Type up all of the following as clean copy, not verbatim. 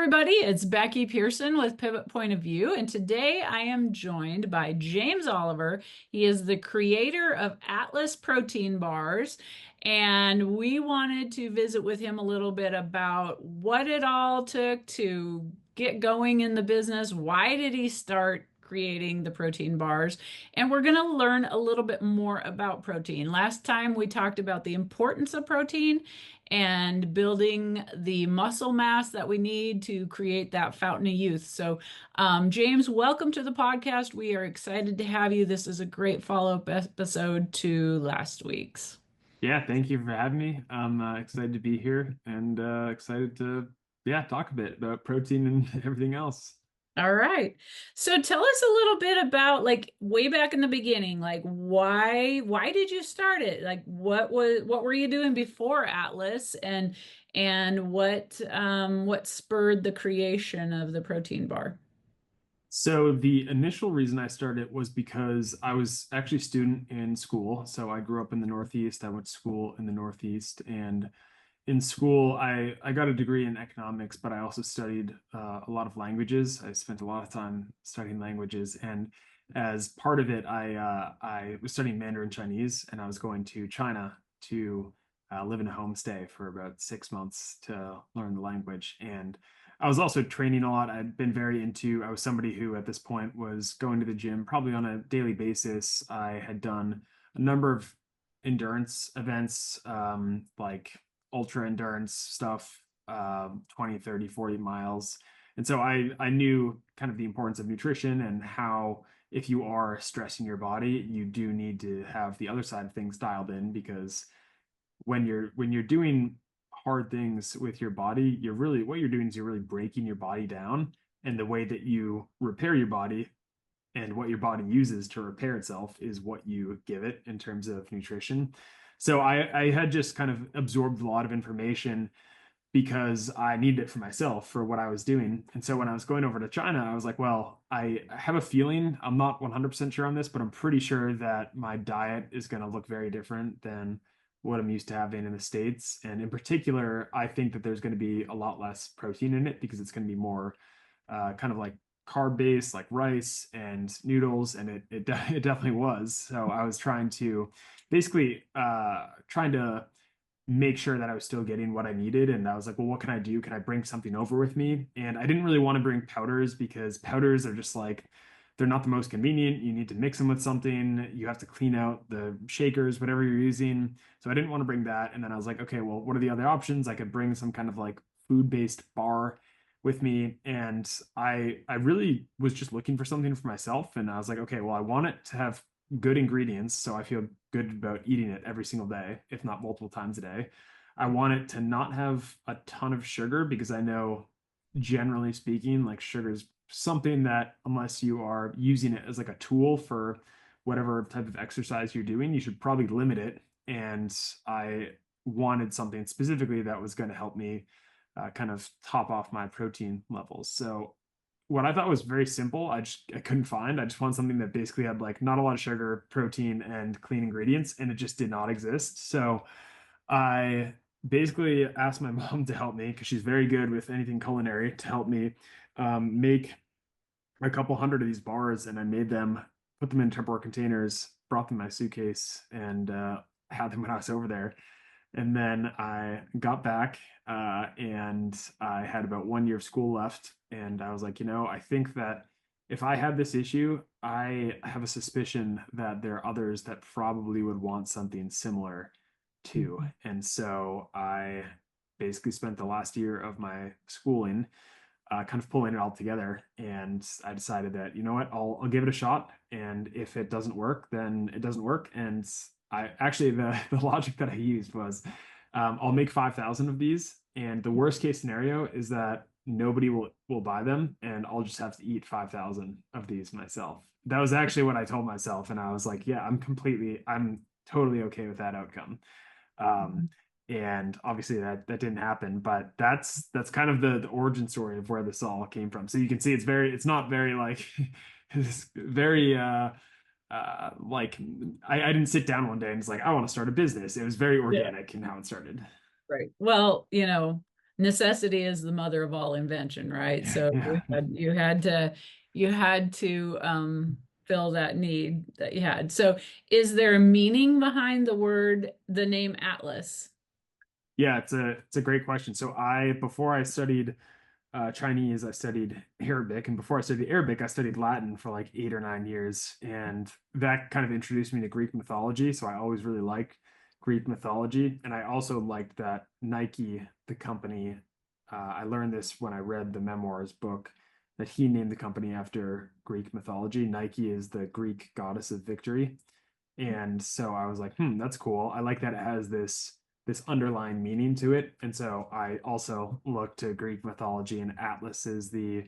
everybody. It's Becky Pearson with Pivot Point of View, and today I am joined by James Oliver. He is the creator of Atlas Protein Bars, and we wanted to visit with him a little bit about what it all took to get going in the business. Why did he start creating the protein bars? And we're going to learn a little bit more about protein. Last time we talked about the importance of protein and building the muscle mass that we need to create that fountain of youth. So, James, welcome to the podcast. We are excited to have you. This is a great follow-up episode to last week's. Yeah, thank you for having me. I'm excited to be here and excited to talk a bit about protein and everything else. All right. So tell us a little bit about like way back in the beginning, like why did you start it? Like what were you doing before Atlas and what spurred the creation of the protein bar? So the initial reason I started was because I was actually a student in school. So I grew up in the Northeast. I went to school in the Northeast, and in school I got a degree in economics, but I also studied a lot of languages. I spent a lot of time studying languages, and as part of it, I was studying Mandarin Chinese, and I was going to China to live in a homestay for about 6 months to learn the language. And I was also training a lot. I was somebody who at this point was going to the gym probably on a daily basis. I had done a number of endurance events, like ultra endurance stuff, 20, 30, 40 miles. And so I knew kind of the importance of nutrition and how if you are stressing your body, you do need to have the other side of things dialed in, because when you're doing hard things with your body, you're really what you're doing is you're really breaking your body down. And the way that you repair your body and what your body uses to repair itself is what you give it in terms of nutrition. So I had just kind of absorbed a lot of information because I needed it for myself for what I was doing. And so when I was going over to China, I was like, well, I have a feeling, I'm not 100% sure on this, but I'm pretty sure that my diet is going to look very different than what I'm used to having in the States. And in particular, I think that there's going to be a lot less protein in it because it's going to be more kind of like carb based, like rice and noodles. And it definitely was. So I was trying to basically trying to make sure that I was still getting what I needed. And I was like, well, what can I do? Can I bring something over with me? And I didn't really want to bring powders because powders are just like, they're not the most convenient. You need to mix them with something. You have to clean out the shakers, whatever you're using. So I didn't want to bring that. And then I was like, okay, well, what are the other options? I could bring some kind of like food-based bar with me. And I really was just looking for something for myself. And I was like, okay, well, I want it to have good ingredients, so I feel good about eating it every single day, if not multiple times a day. I want it to not have a ton of sugar because I know, generally speaking, like sugar is something that unless you are using it as like a tool for whatever type of exercise you're doing, you should probably limit it. And I wanted something specifically that was going to help me kind of top off my protein levels. So what I thought was very simple, I couldn't find. I just wanted something that basically had like not a lot of sugar, protein, and clean ingredients, and it just did not exist. So I basically asked my mom to help me because she's very good with anything culinary to help me make a couple hundred of these bars, and I made them, put them in Tupperware containers, brought them in my suitcase, and had them when I was over there. And then I got back and I had about 1 year of school left. And I was like, I think that if I had this issue, I have a suspicion that there are others that probably would want something similar too. And so I basically spent the last year of my schooling kind of pulling it all together. And I decided that, you know what, I'll give it a shot. And if it doesn't work, then it doesn't work. And I actually, the logic that I used was I'll make 5,000 of these. And the worst case scenario is that nobody will buy them. And I'll just have to eat 5,000 of these myself. That was actually what I told myself. And I was like, yeah, I'm totally okay with that outcome. Um, and obviously that didn't happen, but that's kind of the origin story of where this all came from. So you can see it's not very like it's very like I didn't sit down one day and it's like I want to start a business. It was very Yeah. organic in how it started. Right. Well, necessity is the mother of all invention, right? Yeah, So yeah. you had to fill that need that you had. So is there a meaning behind the word, the name Atlas? Yeah, it's a great question. So I before I studied Chinese, I studied Arabic, and before I studied Arabic, I studied Latin for like 8 or 9 years, and that kind of introduced me to Greek mythology. So I always really liked Greek mythology, and I also liked that Nike, the company. I learned this when I read the Memoirs book that he named the company after Greek mythology. Nike is the Greek goddess of victory, and so I was like, that's cool. I like that it has this underlying meaning to it. And so I also look to Greek mythology, and Atlas is the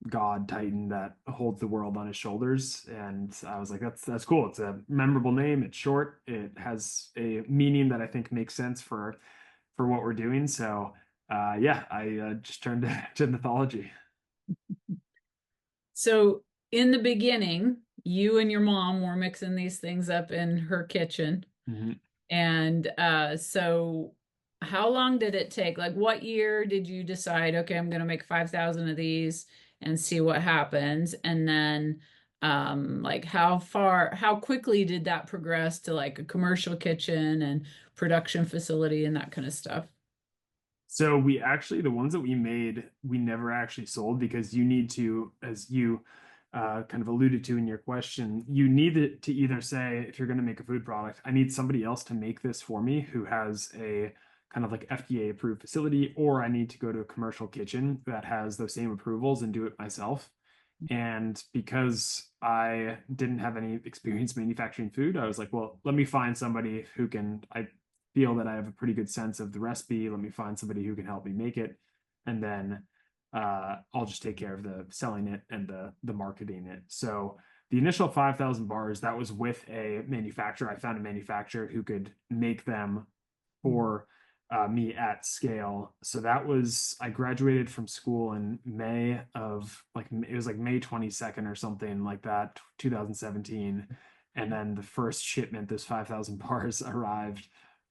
god titan that holds the world on his shoulders. And I was like, that's cool. It's a memorable name. It's short. It has a meaning that I think makes sense for what we're doing. So yeah, I just turned to mythology. So in the beginning, you and your mom were mixing these things up in her kitchen. Mhm. And so how long did it take? Like what year did you decide, okay, I'm gonna make 5,000 of these and see what happens? And then like how quickly did that progress to like a commercial kitchen and production facility and that kind of stuff? So we actually, the ones that we made, we never actually sold because you need to, as you kind of alluded to in your question, you need it to either say, if you're going to make a food product, I need somebody else to make this for me who has a kind of like FDA approved facility, or I need to go to a commercial kitchen that has those same approvals and do it myself. And because I didn't have any experience manufacturing food, I was like, well, let me find somebody who can, I feel that I have a pretty good sense of the recipe. Let me find somebody who can help me make it. And then I'll just take care of the selling it and the marketing it. So the initial 5,000 bars, that was with a manufacturer. I found a manufacturer who could make them for me at scale. So that was, I graduated from school in May of like, it was like May 22nd or something like that, 2017. And then the first shipment, those 5,000 bars arrived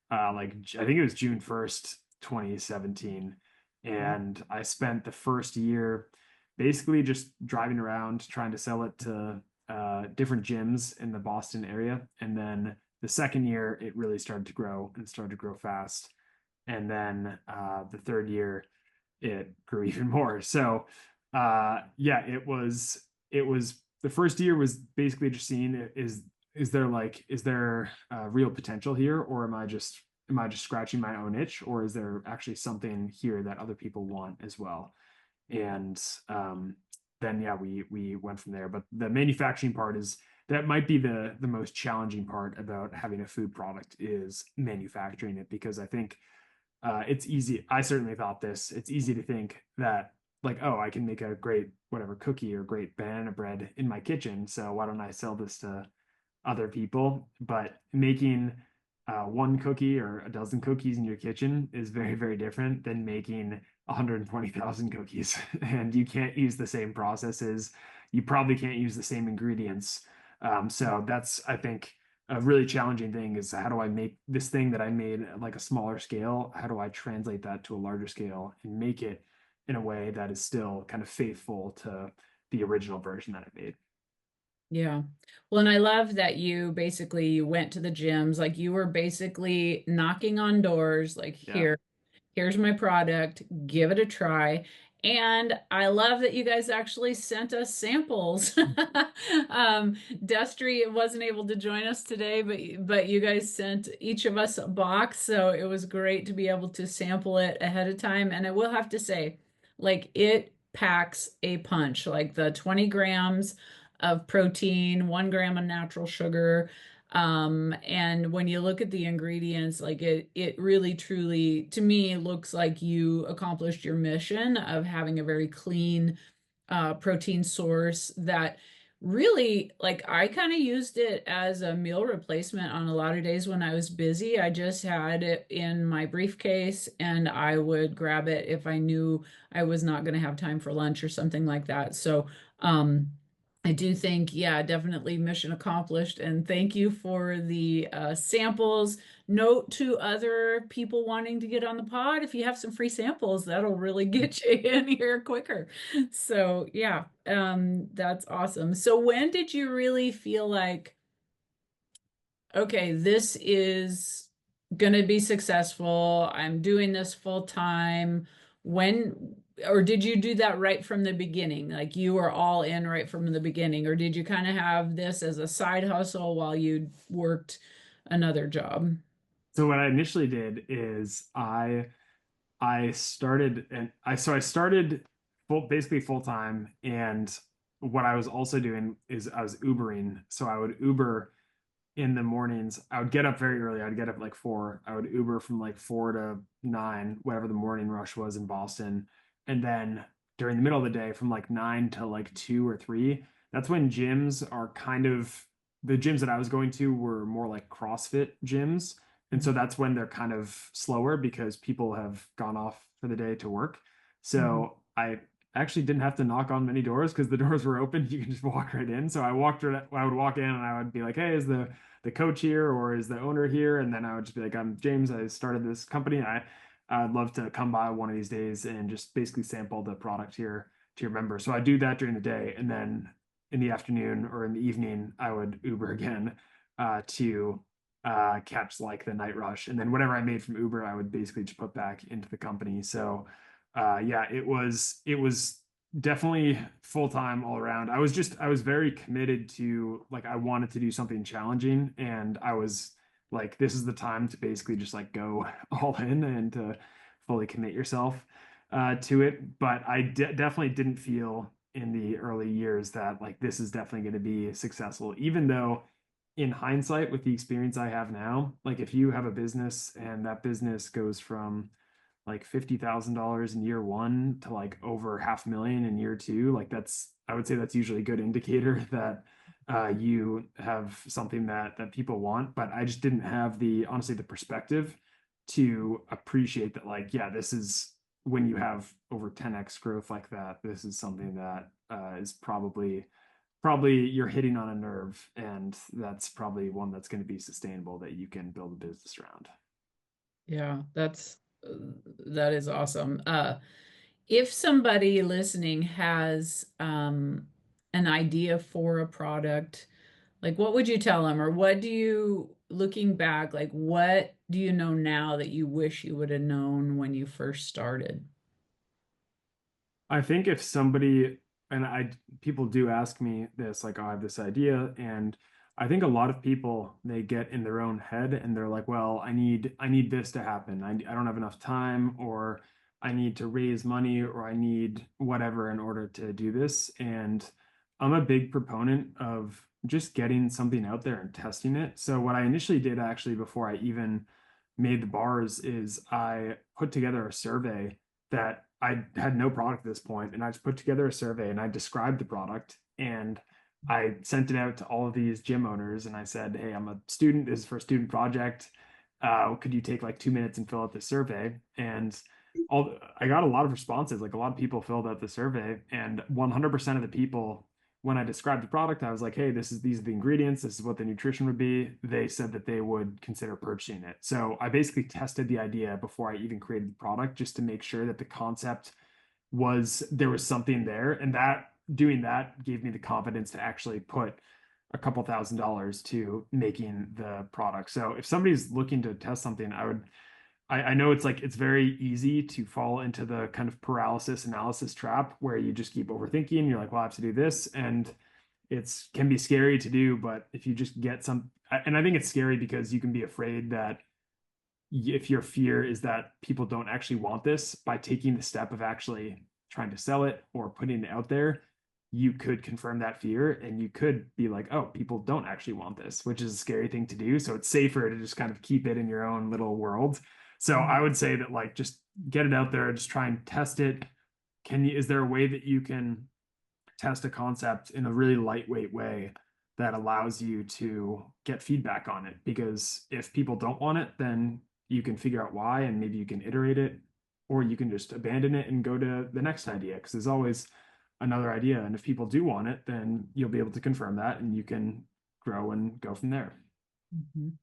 like, I think it was June 1st, 2017. And I spent the first year basically just driving around trying to sell it to different gyms in the Boston area. And then the second year, it really started to grow and started to grow fast. And then the third year, it grew even more. So yeah, it was the first year was basically just seeing is there real potential here, or am I just scratching my own itch, or is there actually something here that other people want as well? And then yeah, we went from there. But the manufacturing part is that might be the most challenging part about having a food product is manufacturing it, because I think it's easy. I certainly thought this. It's easy to think that like, oh, I can make a great whatever cookie or great banana bread in my kitchen. So why don't I sell this to other people? But making one cookie or a dozen cookies in your kitchen is very, very different than making 120,000 cookies. And you can't use the same processes. You probably can't use the same ingredients. So that's, I think, a really challenging thing is how do I make this thing that I made at like a smaller scale? How do I translate that to a larger scale and make it in a way that is still kind of faithful to the original version that I made? Yeah. Well, and I love that you basically went to the gyms, like you were basically knocking on doors, like Yeah. here's my product, give it a try. And I love that you guys actually sent us samples. Destry wasn't able to join us today, but you guys sent each of us a box, so it was great to be able to sample it ahead of time. And I will have to say, like it packs a punch, like the 20 grams of protein, 1 gram of natural sugar. And when you look at the ingredients, like it really truly, to me, looks like you accomplished your mission of having a very clean protein source that really, like, I kind of used it as a meal replacement on a lot of days when I was busy. I just had it in my briefcase and I would grab it if I knew I was not going to have time for lunch or something like that. So, I do think, yeah, definitely mission accomplished. And thank you for the samples. Note to other people wanting to get on the pod, if you have some free samples, that'll really get you in here quicker. So, yeah, that's awesome. So, when did you really feel like, okay, this is going to be successful? I'm doing this full time. When, or did you do that right from the beginning? Like you were all in right from the beginning, or did you kind of have this as a side hustle while you worked another job? So what I initially did is I started and I started basically full time, and what I was also doing is I was Ubering. So I would Uber in the mornings. I would get up very early. I'd get up like 4. I would Uber from like 4 to 9, whatever the morning rush was in Boston. And then during the middle of the day, from like 9 to like 2 or 3, that's when gyms are kind of the gyms that I was going to were more like CrossFit gyms. And so that's when they're kind of slower because people have gone off for the day to work. Mhm. So I actually didn't have to knock on many doors because the doors were open. You can just walk right in. So I would walk in and I would be like, hey, is the coach here or is the owner here? And then I would just be like, I'm James. I started this company. I'd love to come by one of these days and just basically sample the product here to your member. So I do that during the day, and then in the afternoon or in the evening, I would Uber again to catch like the night rush, and then whatever I made from Uber, I would basically just put back into the company. So yeah, it was definitely full time all around. I was very committed to like I wanted to do something challenging, and I was like, this is the time to basically just like go all in and to fully commit yourself to it. But I definitely didn't feel in the early years that like this is definitely going to be successful, even though in hindsight, with the experience I have now, like if you have a business and that business goes from like $50,000 in year one to like over 500,000 in year two, like I would say that's usually a good indicator that you have something that people want. But I just didn't have honestly the perspective to appreciate that, like, yeah, this is when you have over 10x growth like that, this is something that is probably you're hitting on a nerve, and that's probably one that's going to be sustainable that you can build a business around. Yeah, that is awesome. If somebody listening has an idea for a product, like what would you tell them, or what do you, looking back, like what do you know now that you wish you would have known when you first started? I think if somebody, and people do ask me this, like, oh, I have this idea, and I think a lot of people they get in their own head and they're like, well, I need this to happen. I don't have enough time, or I need to raise money, or I need whatever in order to do this. And I'm a big proponent of just getting something out there and testing it. So what I initially did actually before I even made the bars is I put together a survey that I had no product at this point, and I just put together a survey and I described the product, and I sent it out to all of these gym owners and I said, hey, I'm a student. This is for a student project. Could you take like 2 minutes and fill out the survey? And I got a lot of responses. Like a lot of people filled out the survey, and 100% of the people, when I described the product, I was like, hey, these are the ingredients, this is what the nutrition would be. They said that they would consider purchasing it. So I basically tested the idea before I even created the product just to make sure that the concept was there was something there. And that doing that gave me the confidence to actually put a couple $1,000s to making the product. So if somebody's looking to test something, I know it's like it's very easy to fall into the kind of paralysis analysis trap where you just keep overthinking. You're like, well, I have to do this. And it's can be scary to do, but if you just get and I think it's scary because you can be afraid that if your fear is that people don't actually want this, by taking the step of actually trying to sell it or putting it out there, you could confirm that fear and you could be like, oh, people don't actually want this, which is a scary thing to do. So it's safer to just kind of keep it in your own little world. So I Mhm. would say that like just get it out there, just try and test it. Is there a way that you can test a concept in a really lightweight way that allows you to get feedback on it? Because if people don't want it, then you can figure out why and maybe you can iterate it, or you can just abandon it and go to the next idea. Because there's always another idea. And if people do want it, then you'll be able to confirm that and you can grow and go from there. Mhm.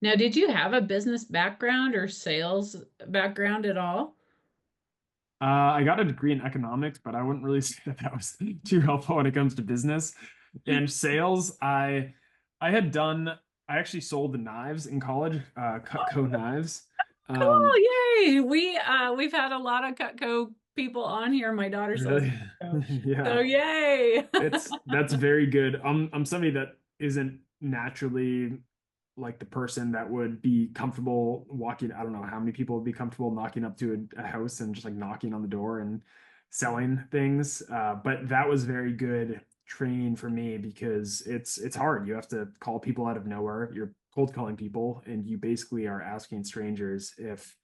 Now, did you have a business background or sales background at all? I got a degree in economics, but I wouldn't really say that that was too helpful when it comes to business and sales. I actually sold the knives in college, Cutco knives. Cool, Um, yay. We've had a lot of Cutco people on here. My daughter sells really, Cutco. So yeah, yay. that's very good. I'm somebody that isn't naturally like the person that would be comfortable walking. I don't know how many people would be comfortable knocking up to a house and just like knocking on the door and selling things. But that was very good training for me because it's hard. You have to call people out of nowhere. You're cold calling people, and you basically are asking strangers if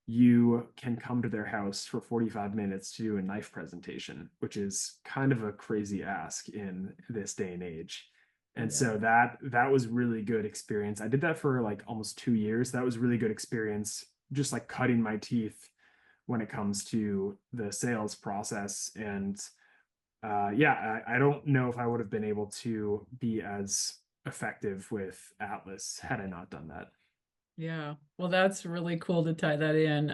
you can come to their house for 45 minutes to do a knife presentation, which is kind of a crazy ask in this day and age. And Yeah. so that was really good experience. I did that for like almost 2 years. That was really good experience, just like cutting my teeth when it comes to the sales process. And yeah, I don't know if I would have been able to be as effective with Atlas had I not done that. Yeah. Well, that's really cool to tie that in.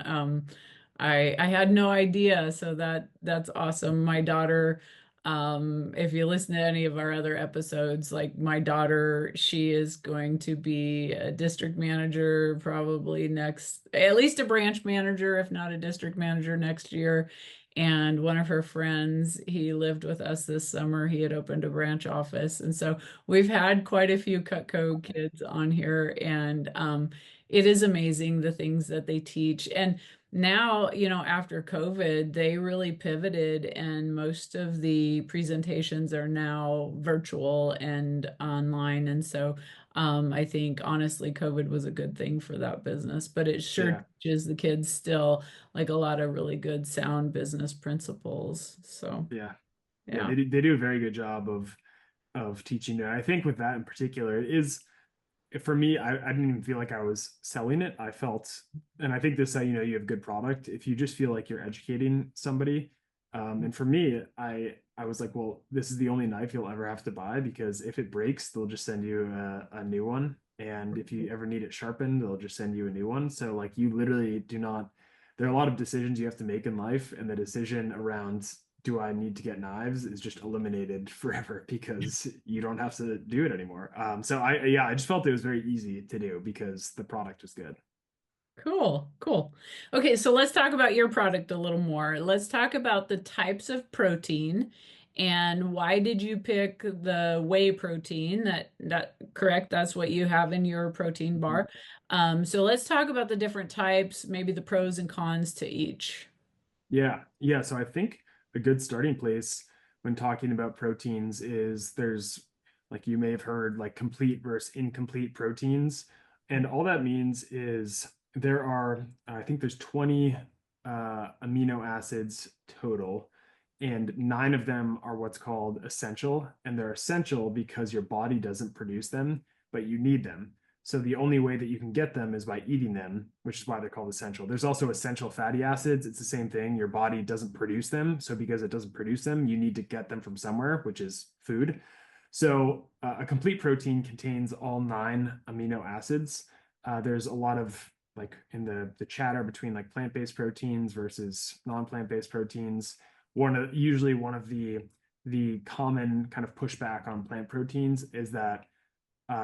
I had no idea, so that's awesome. My daughter, if you listen to any of our other episodes, like my daughter, she is going to be a district manager probably next, at least a branch manager, if not a district manager next year. And one of her friends, he lived with us this summer. He had opened a branch office. And so we've had quite a few Cutco kids on here, and it is amazing the things that they teach. And now, after COVID, they really pivoted, and most of the presentations are now virtual and online. And so I think honestly, COVID was a good thing for that business, but it sure Yeah. teaches the kids still like a lot of really good sound business principles. So, Yeah. Yeah, yeah. they do a very good job of teaching it. I think with that in particular, it is for me, I didn't even feel like I was selling it. I felt, and I think this how you know you have good product if you just feel like you're educating somebody. And for me, I was like, well, this is the only knife you'll ever have to buy because if it breaks, they'll just send you a new one. And if you ever need it sharpened, they'll just send you a new one. So like you literally do not, there are a lot of decisions you have to make in life, and the decision around do I need to get knives is just eliminated forever because you don't have to do it anymore. So yeah, I just felt it was very easy to do because the product was good. Cool, cool. Okay, so let's talk about your product a little more. Let's talk about the types of protein and why did you pick the whey protein? That correct? That's what you have in your protein bar. So let's talk about the different types, maybe the pros and cons to each. Yeah, yeah. So I think a good starting place when talking about proteins is there's like you may have heard like complete versus incomplete proteins. And all that means is there are, I think there's 20 amino acids total, and nine of them are what's called essential. And they're essential because your body doesn't produce them, but you need them. So the only way that you can get them is by eating them, which is why they're called essential. There's also essential fatty acids. It's the same thing. Your body doesn't produce them. So because it doesn't produce them, you need to get them from somewhere, which is food. So a complete protein contains all nine amino acids. There's a lot of like in the chatter between like plant-based proteins versus non-plant-based proteins. Usually one of the common kind of pushback on plant proteins is that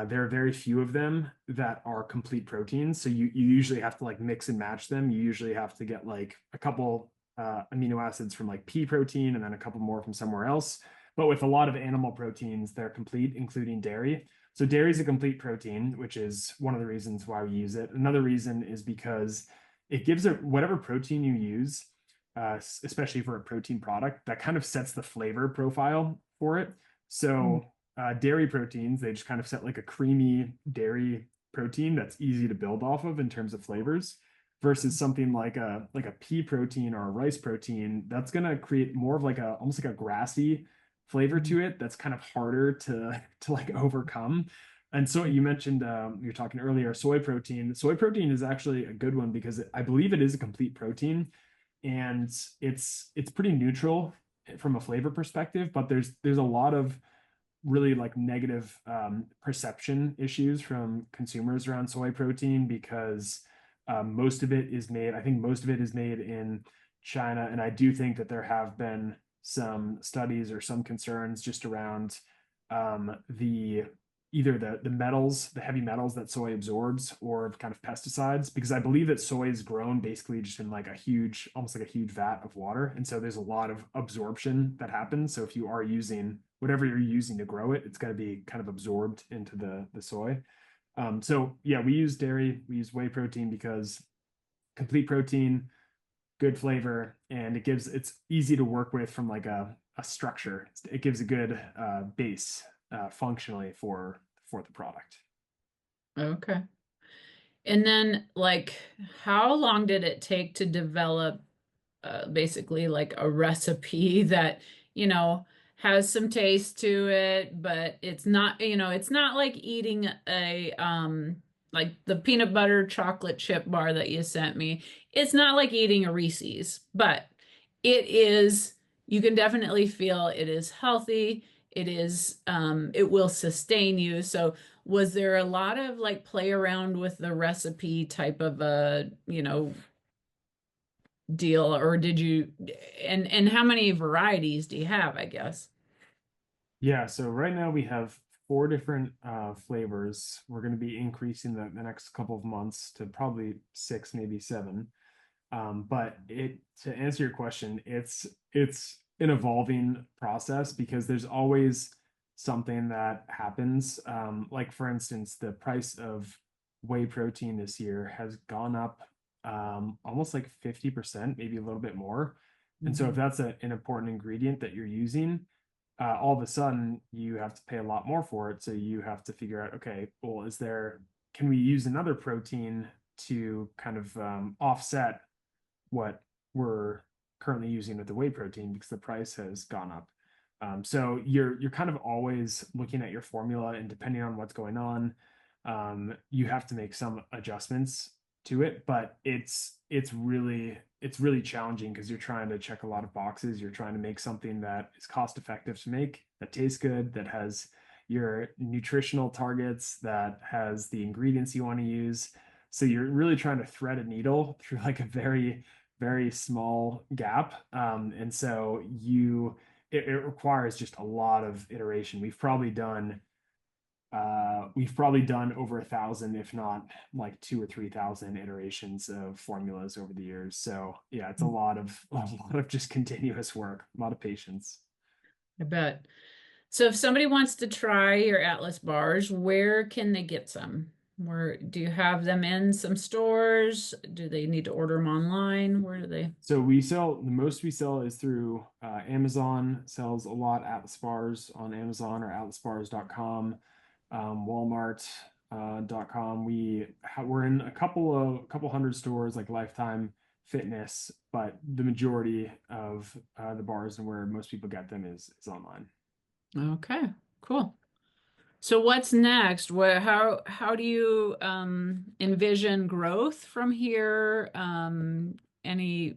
there are very few of them that are complete proteins. So you usually have to like mix and match them. You usually have to get like a couple amino acids from like pea protein and then a couple more from somewhere else. But with a lot of animal proteins, they're complete, including dairy. So dairy is a complete protein, which is one of the reasons why we use it. Another reason is because it gives it whatever protein you use, especially for a protein product, that kind of sets the flavor profile for it. So dairy proteins, they just kind of set like a creamy dairy protein that's easy to build off of in terms of flavors versus something like a pea protein or a rice protein that's going to create more of like a almost like a grassy flavor to it that's kind of harder to like overcome. And so you mentioned you're talking earlier soy protein. Soy protein is actually a good one because I believe it is a complete protein and it's pretty neutral from a flavor perspective, but there's a lot of really like negative perception issues from consumers around soy protein because most of it is made, I think most of it is made in China. And I do think that there have been some studies or some concerns just around the either the metals, the heavy metals that soy absorbs, or kind of pesticides, because I believe that soy is grown basically just in like a huge, almost like a huge vat of water. And so there's a lot of absorption that happens. So if you are using whatever you're using to grow it, it's going to be kind of absorbed into the soy. So yeah, we use dairy, we use whey protein because complete protein, good flavor, and it's easy to work with from like a structure. It gives a good base functionally for the product. Okay. And then, like, how long did it take to develop basically like a recipe that, you know, has some taste to it, but it's not, it's not like eating a like the peanut butter chocolate chip bar that you sent me. It's not like eating a Reese's, but it is, you can definitely feel it is healthy. It is, it will sustain you. So was there a lot of like play around with the recipe type of a, deal, or did you, and how many varieties do you have, I guess? Yeah, so right now we have four different flavors. We're going to be increasing the next couple of months to probably six, maybe seven. But it to answer your question, it's an evolving process because there's always something that happens. Like for instance, the price of whey protein this year has gone up almost like 50%, maybe a little bit more. And so if Mhm. that's an important ingredient that you're using, all of a sudden you have to pay a lot more for it. So you have to figure out, okay, well, can we use another protein to kind of offset what we're currently using with the whey protein because the price has gone up. So you're kind of always looking at your formula, and depending on what's going on, you have to make some adjustments to it. But it's really challenging because you're trying to check a lot of boxes. You're trying to make something that is cost effective to make, that tastes good, that has your nutritional targets, that has the ingredients you want to use. So you're really trying to thread a needle through like a very small gap. And so it requires just a lot of iteration. We've probably done over 1,000, if not like 2 or 3,000 iterations of formulas over the years. So yeah, it's a lot of just continuous work, a lot of patience. I bet. So if somebody wants to try your Atlas bars, where can they get some? Where do you have them in some stores? Do they need to order them online? Where do they? So the most we sell is through Amazon, sells a lot Atlas bars on Amazon or atlasbars.com, Walmart.com. We're in a couple hundred stores like Lifetime Fitness, but the majority of the bars and where most people get them is online. Okay, cool. So what's next? How do you envision growth from here? Any,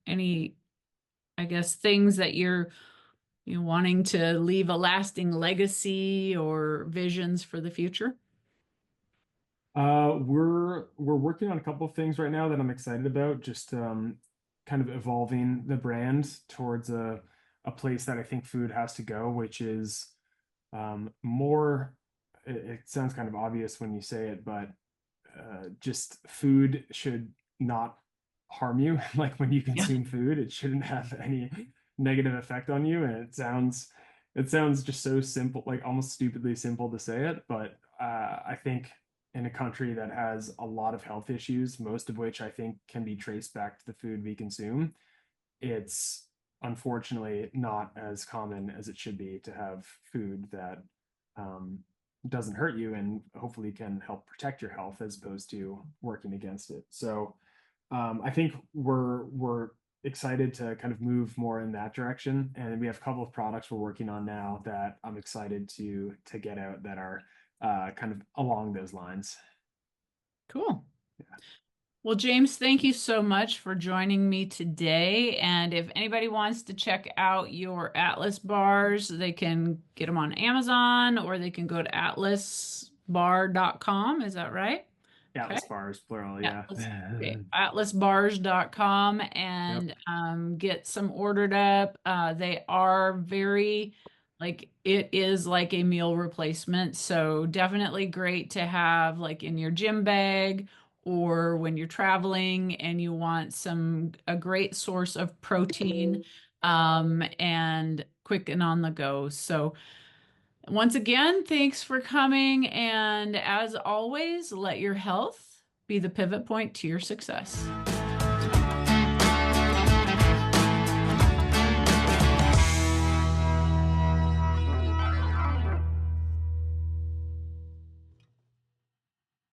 any, I guess, things that you're wanting to leave a lasting legacy or visions for the future? We're working on a couple of things right now that I'm excited about, just kind of evolving the brand towards a place that I think food has to go, which is more. It sounds kind of obvious when you say it, but just food should not harm you. Like when you Yeah. consume food, it shouldn't have any negative effect on you. And it sounds just so simple, like almost stupidly simple to say it, but I think in a country that has a lot of health issues, most of which I think can be traced back to the food we consume, it's unfortunately not as common as it should be to have food that um, doesn't hurt you and hopefully can help protect your health as opposed to working against it. So I think we're excited to kind of move more in that direction, and we have a couple of products we're working on now that I'm excited to get out that are kind of along those lines. Cool. Well, James, thank you so much for joining me today. And if anybody wants to check out your Atlas bars, they can get them on Amazon or they can go to atlasbar.com. Is that right? Okay. Atlas bars, plural, yeah. Atlas, okay. Atlasbars.com Yep. and get some ordered up. They are very, like, it is like a meal replacement. So definitely great to have like in your gym bag or when you're traveling and you want a great source of protein and quick and on the go. So once again, thanks for coming. And as always, let your health be the pivot point to your success.